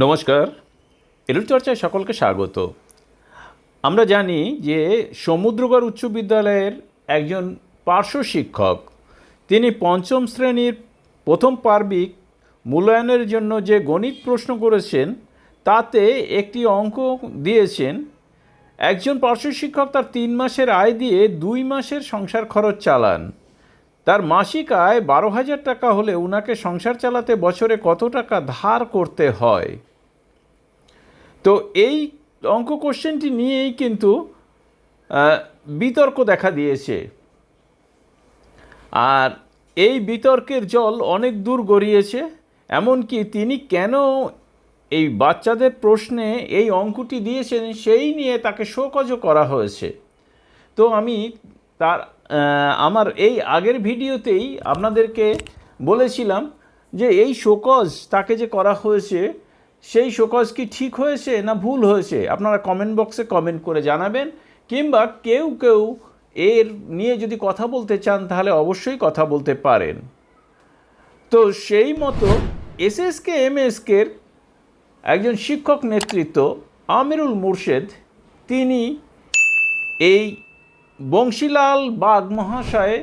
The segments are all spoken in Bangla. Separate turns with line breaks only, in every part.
নমস্কার, এডুচর্চায় সকলকে স্বাগত। আমরা জানি যে সমুদ্রগড় উচ্চ বিদ্যালয়ের একজন পার্শ্ব শিক্ষক তিনি পঞ্চম শ্রেণীর প্রথম পার্বিক মূল্যায়নের জন্য যে গণিত প্রশ্ন করেছেন তাতে একটি অঙ্ক দিয়েছেন। একজন পার্শ্ব শিক্ষক তার 3 মাসের আয় দিয়ে 2 মাসের সংসার খরচ চালান। তার মাসিক আয় 12,000 টাকা হলে ওনাকে সংসার চালাতে বছরে কত টাকা ধার করতে হয়? তো এই অঙ্ক কোশ্চেনটি নিয়েই কিন্তু বিতর্ক দেখা দিয়েছে, আর এই বিতর্কের জল অনেক দূর গড়িয়েছে। এমনকি তিনি কেন এই বাচ্চাদের প্রশ্নে এই অঙ্কটি দিয়েছেন সেই নিয়ে তাকে শোকজও করা হয়েছে। তো আমি আমার এই আগের ভিডিওতেই আপনাদেরকে বলেছিলাম যে এই শোকজ তাকে যে করা হয়েছে সেই শোকজ কি ঠিক হয়েছে না ভুল হয়েছে, আপনারা কমেন্ট বক্সে কমেন্ট করে জানাবেন। কিংবা কেউ কেউ এর নিয়ে যদি কথা বলতে চান তাহলে অবশ্যই কথা বলতে পারেন। তো সেই মতো এসএসকে এমএসকের একজন শিক্ষক নেতৃত্ব আমিরুল মুর্শেদ তিনি এই বংশীলাল বাগ মহাশয়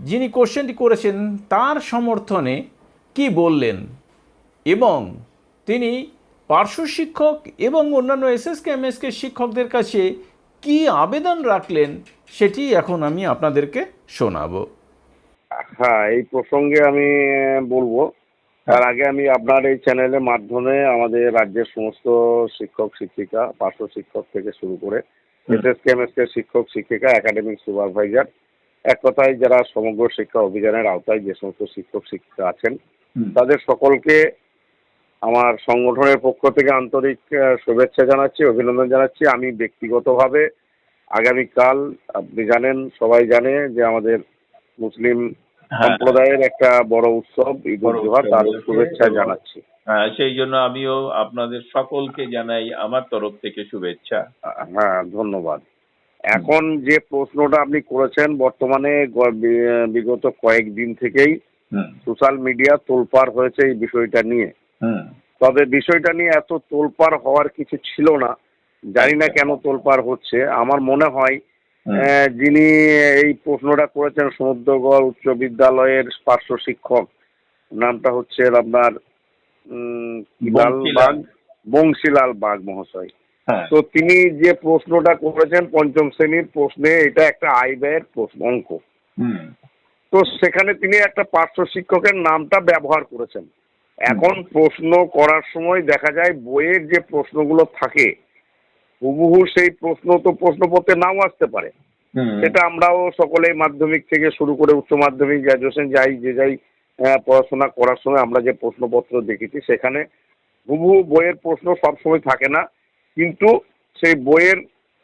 যিনি কোশ্চেনটি করেছেন তার সমর্থনে কি বললেন এবং তিনি পার্শ্ব শিক্ষক এবং অন্যান্য এসএসকে এমএসকে শিক্ষকদের কাছে কি আবেদন রাখলেন সেটি এখন আমি আপনাদেরকে শোনাবো।
হ্যাঁ, এই প্রসঙ্গে আমি বলবো। তার আগে আমি আপনার এই চ্যানেলের মাধ্যমে আমাদের রাজ্যের সমস্ত শিক্ষক শিক্ষিকা, পার্শ্ব শিক্ষক থেকে শুরু করে এসএসকে এমএসকে শিক্ষক শিক্ষিকা, একাডেমিক সুপারভাইজার, এক কথায় যারা সমগ্র শিক্ষা অভিযানের আওতায় যে সমস্ত শিক্ষক শিক্ষিকা আছেন তাদের সকলকে আমার সংগঠনের পক্ষ থেকে আন্তরিক শুভেচ্ছা জানাচ্ছি, অভিনন্দন জানাচ্ছি। আমি ব্যক্তিগতভাবে আগামীকাল, আপনি জানেন, সবাই জানে যে আমাদের মুসলিম সম্প্রদায়ের একটা বড় উৎসব ঈদ উল জুহা, তার শুভেচ্ছা জানাচ্ছি।
হ্যাঁ, সেই জন্য আমিও আপনাদের সকলকে জানাই আমার তরফ থেকে শুভেচ্ছা।
হ্যাঁ, ধন্যবাদ। এখন যে প্রশ্নটা আপনি করেছেন, বর্তমানে বিগত কয়েকদিন থেকেই সোশ্যাল মিডিয়া তোলপাড় হয়েছে এই বিষয়টা নিয়ে। তবে বিষয়টা নিয়ে এত তোলপাড় হওয়ার কিছু ছিল না, জানি না কেন তোলপাড় হচ্ছে। আমার মনে হয় যিনি এই প্রশ্নটা করেছেন সমুদ্রগড় উচ্চ বিদ্যালয়ের পার্শ্ব শিক্ষক, নামটা হচ্ছে আপনার বংশীলাল বাগ মহাশয়। তো তিনি যে প্রশ্নটা করেছেন পঞ্চম শ্রেণীর প্রশ্নে, এটা একটা আয় ব্যয়ের অঙ্ক। তো সেখানে তিনি একটা পার্শ্ব শিক্ষকের নামটা ব্যবহার করেছেন। এখন প্রশ্ন করার সময় দেখা যায় বইয়ের যে প্রশ্নগুলো থাকে হুবহু সেই প্রশ্ন তো প্রশ্নপত্রে নাও আসতে পারে। সেটা আমরাও সকলেই মাধ্যমিক থেকে শুরু করে উচ্চ মাধ্যমিক, গ্র্যাজুয়েশন যাই পড়াশোনা করার সময় আমরা যে প্রশ্নপত্র দেখেছি সেখানে হুবহু বইয়ের প্রশ্ন সবসময় থাকে না, কিন্তু সেই বইয়ের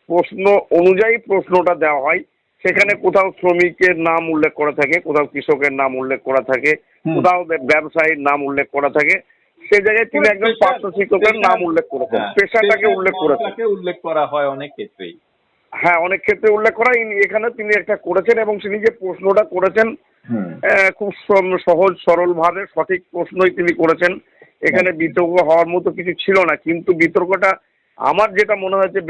প্রশ্ন অনুযায়ী প্রশ্নটা দেওয়া হয়। সেখানে কোথাও শ্রমিকের নাম উল্লেখ করা থাকে, কোথাও কৃষকের নাম উল্লেখ করা থাকে, কোথাও ব্যবসায়ীর নাম উল্লেখ করা থাকে। সে জায়গায় তিনি একজন পার্শ্ব শিক্ষকের নাম উল্লেখ করেছেন, পেশাটাকে
উল্লেখ করা হয় অনেক ক্ষেত্রেই।
হ্যাঁ, অনেক ক্ষেত্রে উল্লেখ করা। এখানে তিনি একটা করেছেন এবং তিনি যে প্রশ্নটা করেছেন খুব সহজ সরল ভাবে সঠিক প্রশ্নই তিনি করেছেন। এখানে বিতর্ক হওয়ার মতো কিছু ছিল না, কিন্তু বিতর্কটা আমার যেটা মনে হয়েছে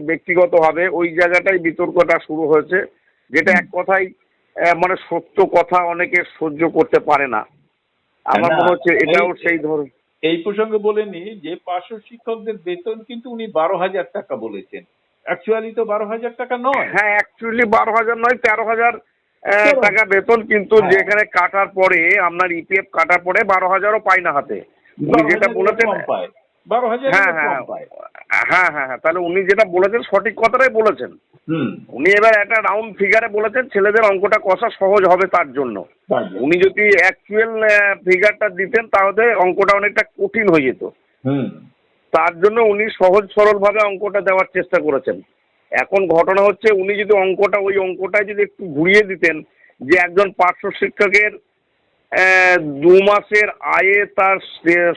ব্যক্তিগতভাবে ওই জায়গাটাই বিতর্কটা শুরু হয়েছে, যেটা এক কথাই মানে সত্য কথা অনেকে সহ্য করতে পারে না। আমার মনে হচ্ছে এটাও সেই ধরুন।
এই প্রসঙ্গে বলে নি যে পার্শ্ব শিক্ষকদের বেতন কিন্তু উনি 12,000 টাকা বলেছেন, অ্যাকচুয়ালি তো 12,000 টাকা নয়।
হ্যাঁ, অ্যাকচুয়ালি 12,000 নয়, 13,000 টাকা বেতন, কিন্তু যেখানে কাটার পরে আপনার ইপিএফ কাটার পরে 12,000ও পায় না হাতে। উনি যেটা বলেছেন
12,000।
হ্যাঁ, তাহলে উনি যেটা বলেছেন সঠিক কথাটাই বলেছেন। উনি এবার একটা রাউন্ড ফিগারে বলেছেন ছেলেদের অঙ্কটা কষা সহজ হবে তার জন্য। উনি যদি অ্যাকচুয়াল ফিগারটা দিতেন তাহলে অঙ্কটা অনেকটা কঠিন হয়ে যেত। তার জন্য উনি সহজ সরল ভাবে অঙ্কটা দেওয়ার চেষ্টা করেছেন। এখন ঘটনা হচ্ছে উনি যদি ওই অঙ্কটায় যদি একটু ঘুরিয়ে দিতেন যে একজন পার্শ্ব শিক্ষকের 2 মাসের আয়ে তার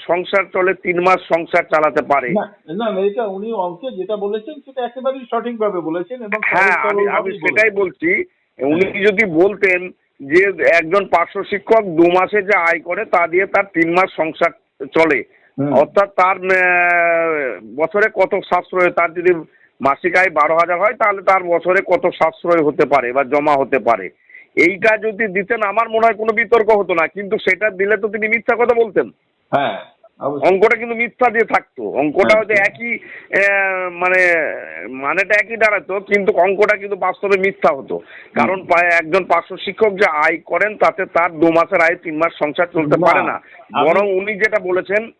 সংসার চলে, 3 মাস সংসার চালাতে পারে।
না, এটা উনি অঙ্কে যেটা বলেছেন সেটা একেবারেই সঠিকভাবে বলেছেন। এবং
হ্যাঁ, আমি সেটাই বলছি। উনি যদি বলতেন যে একজন পার্শ্ব শিক্ষক 2 মাসে যে আয় করে তা দিয়ে তার 3 মাস সংসার চলে, অর্থাৎ তার বছরে কত সাশ্রয়, তার যদি মাসিক আয় 12,000 হয় তাহলে তার বছরে কত সাশ্রয় হতে পারে বা জমা হতে পারে, এইটা যদি দিতেন আমার মনে হয় কোনো বিতর্ক হতো না। কিন্তু সেটা দিলে তো তিনি মিথ্যা কথা বলতেন।
হ্যাঁ,
অঙ্কটা কিন্তু মিথ্যা দিয়ে থাকতো, অঙ্কটা হয়তো একই মানেটা একই দাঁড়াতো, কিন্তু অঙ্কটা কিন্তু বাস্তবে মিথ্যা হতো। কারণ একজন পার্শ্ব শিক্ষক যে আয় করেন তাতে তার 2 মাসের আয় 3 মাস সংসার চলতে পারে না। বরং উনি যেটা বলেছেন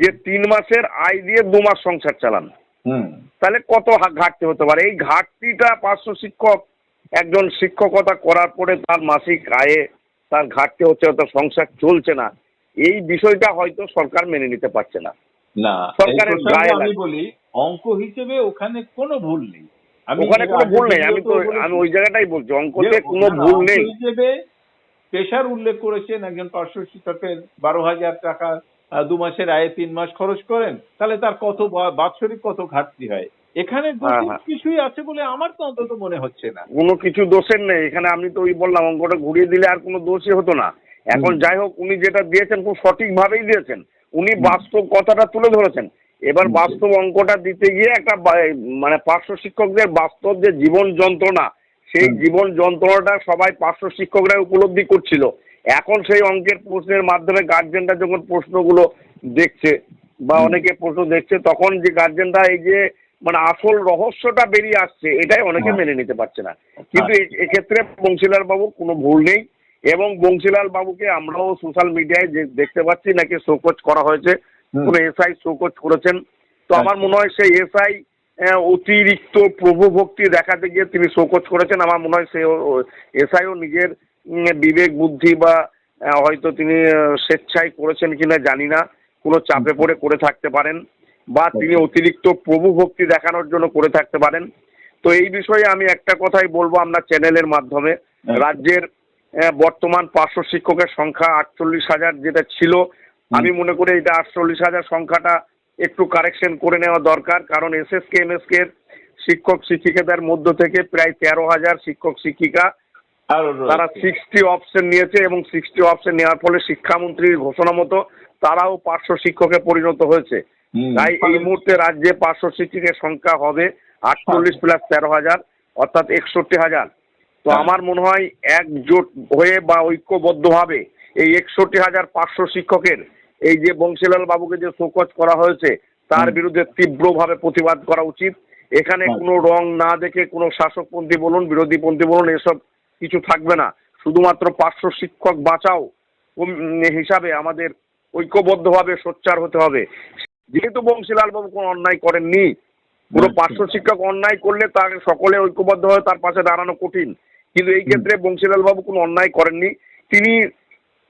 যে 3 মাসের আয় দিয়ে 2 মাস সংসার চালান। তাহলে কত ঘাটতি হতে পারে? এই ঘাটতিটা পার্শ্ব শিক্ষক একজন শিক্ষকতা করার পরে তার মাসিক আয়ে তার ঘাটতি হচ্ছে, হয়তো সংসার চলছে না, এই বিষয়টা হয়তো সরকার মেনে নিতে পারছে না।
না,
সরকারের গায়ে
আমি বলি অঙ্ক হিসেবে ওখানে কোনো ভুল নেই,
ওখানে কোনো ভুল নেই। আমি ওই জায়গাটাই বলছি, অঙ্কতে কোনো ভুল নেই।
হিসেবে পেশার উল্লেখ করেছেন, একজন পার্শ্ব শিক্ষকের 12,000 টাকা 2 মাসের আয়ে 3 মাস খরচ করেন, তাহলে তার কত বাৎসরিক কত ঘাটতি হয়। এখানে কিছুই আছে বলে আমার তো অন্তত মনে হচ্ছে না।
কোনো কিছু দোষের নেই এখানে। আমি তো ওই বললাম, অঙ্কটা ঘুরিয়ে দিলে আর কোনো দোষই হতো না। এখন যাই হোক, উনি যেটা দিয়েছেন খুব সঠিকভাবেই দিয়েছেন, উনি বাস্তব কথাটা তুলে ধরেছেন। এবার বাস্তব অঙ্কটা দিতে গিয়ে একটা পার্শ্ব শিক্ষকদের বাস্তব যে জীবন যন্ত্রণা, সেই জীবন যন্ত্রণাটা সবাই পার্শ্ব শিক্ষকরা উপলব্ধি করছিল। এখন সেই অঙ্কের প্রশ্নের মাধ্যমে গার্জেনরা যখন প্রশ্নগুলো দেখছে বা অনেকে প্রশ্ন দেখছে, তখন যে গার্জেনরা এই যে আসল রহস্যটা বেরিয়ে আসছে, এটাই অনেকে মেনে নিতে পারছে না। কিন্তু এক্ষেত্রে বংশীলাল বাবুর কোনো ভুল নেই, এবং বংশীলাল বাবুকে আমরাও সোশ্যাল মিডিয়ায় যে দেখতে পাচ্ছি নাকি শোকজ করা হয়েছে, কোন এসআই শোকজ করেছেন। তো আমার মনে হয় সেই এসআই অতিরিক্ত প্রভু ভক্তি দেখাতে গিয়ে তিনি শোকজ করেছেন। আমার মনে হয় সে এসআইও নিজের বিবেক বুদ্ধি বা হয়তো তিনি স্বেচ্ছায় করেছেন কিনা জানি না, কোনো চাপে পড়ে করে থাকতে পারেন, বা তিনি অতিরিক্ত প্রভু ভক্তি দেখানোর জন্য করে থাকতে পারেন। তো এই বিষয়ে আমি একটা কথাই বলবো আমরা চ্যানেলের মাধ্যমে, রাজ্যের বর্তমান পার্শ্ব শিক্ষকের সংখ্যা 48,000 যেটা ছিল, আমি মনে করি এটা 48,000 সংখ্যাটা একটু কারেকশন করে নেওয়া দরকার। কারণ এসএসকে এমএসকে এর শিক্ষক শিক্ষিকাদের মধ্য থেকে প্রায় 13,000 শিক্ষক শিক্ষিকা তারা 60 অপশন নিয়েছে, এবং 60 অপশন নেওয়ার ফলে শিক্ষামন্ত্রীর ঘোষণা মতো তারাও পার্শ্ব শিক্ষকে পরিণত হয়েছে। তাই এই মুহূর্তে রাজ্যে পার্শ্ব শিক্ষকের সংখ্যা হবে 48 প্লাস 13,000, অর্থাৎ 61,000। তো আমার মনে হয় একজোট হয়ে বা ঐক্যবদ্ধভাবে এই 61,000 পার্শ্ব শিক্ষকের এই যে বংশীলাল বাবুকে যে শোকজ করা হয়েছে তার বিরুদ্ধে তীব্রভাবে প্রতিবাদ করা উচিত। এখানে কোনো রং না দেখে কোনো শাসকপন্থী বলুন বিরোধীপন্থী বলুন এসব কিছু থাকবে না। শুধুমাত্র পার্শ্ব শিক্ষক বাঁচাও হিসাবে আমাদের ঐক্যবদ্ধভাবে সোচ্চার হতে হবে। যেহেতু বংশীলাল বাবু কোনো অন্যায় করেননি, কোনো পার্শ্ব শিক্ষক অন্যায় করলে তার সকলে ঐক্যবদ্ধ হয়ে তার পাশে দাঁড়ানো কঠিন, কিন্তু এই ক্ষেত্রে বংশীলাল বাবু কোনো অন্যায় করেননি। তিনি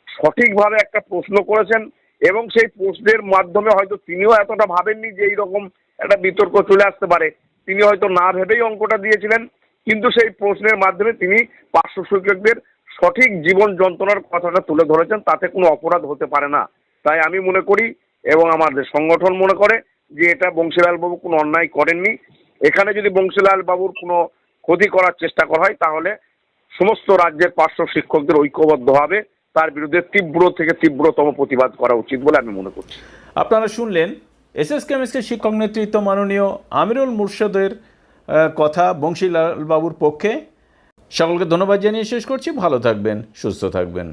সঠিকভাবে একটা প্রশ্ন করেছেন, এবং সেই প্রশ্নের মাধ্যমে হয়তো তিনিও এতটা ভাবেননি যে এইরকম একটা বিতর্ক চলে আসতে পারে। তিনি হয়তো না ভেবেই অঙ্কটা দিয়েছিলেন, কিন্তু সেই প্রশ্নের মাধ্যমে তিনি পার্শ্ব শিক্ষকদের সঠিক জীবন যন্ত্রণার কথাটা তুলে ধরেছেন, তাতে কোনো অপরাধ হতে পারে না। তাই আমি মনে করি, এবং আমাদের সংগঠন মনে করে, যে এটা বংশীলাল বাবু কোনো অন্যায় করেননি। এখানে যদি বংশীলাল বাবুর কোনো ক্ষতি করার চেষ্টা করা হয় তাহলে সমস্ত রাজ্যের পার্শ্ব শিক্ষকদের ঐক্যবদ্ধভাবে তার বিরুদ্ধে তীব্র থেকে তীব্রতম প্রতিবাদ করা উচিত বলে আমি মনে করছি।
আপনারা শুনলেন এসএসকে এমএসকে শিক্ষক নেতৃত্ব মাননীয় আমিরুল মুর্শিদের কথা বংশীলাল বাবুর পক্ষে। সকলকে ধন্যবাদ জানিয়ে শেষ করছি। ভালো থাকবেন, সুস্থ থাকবেন।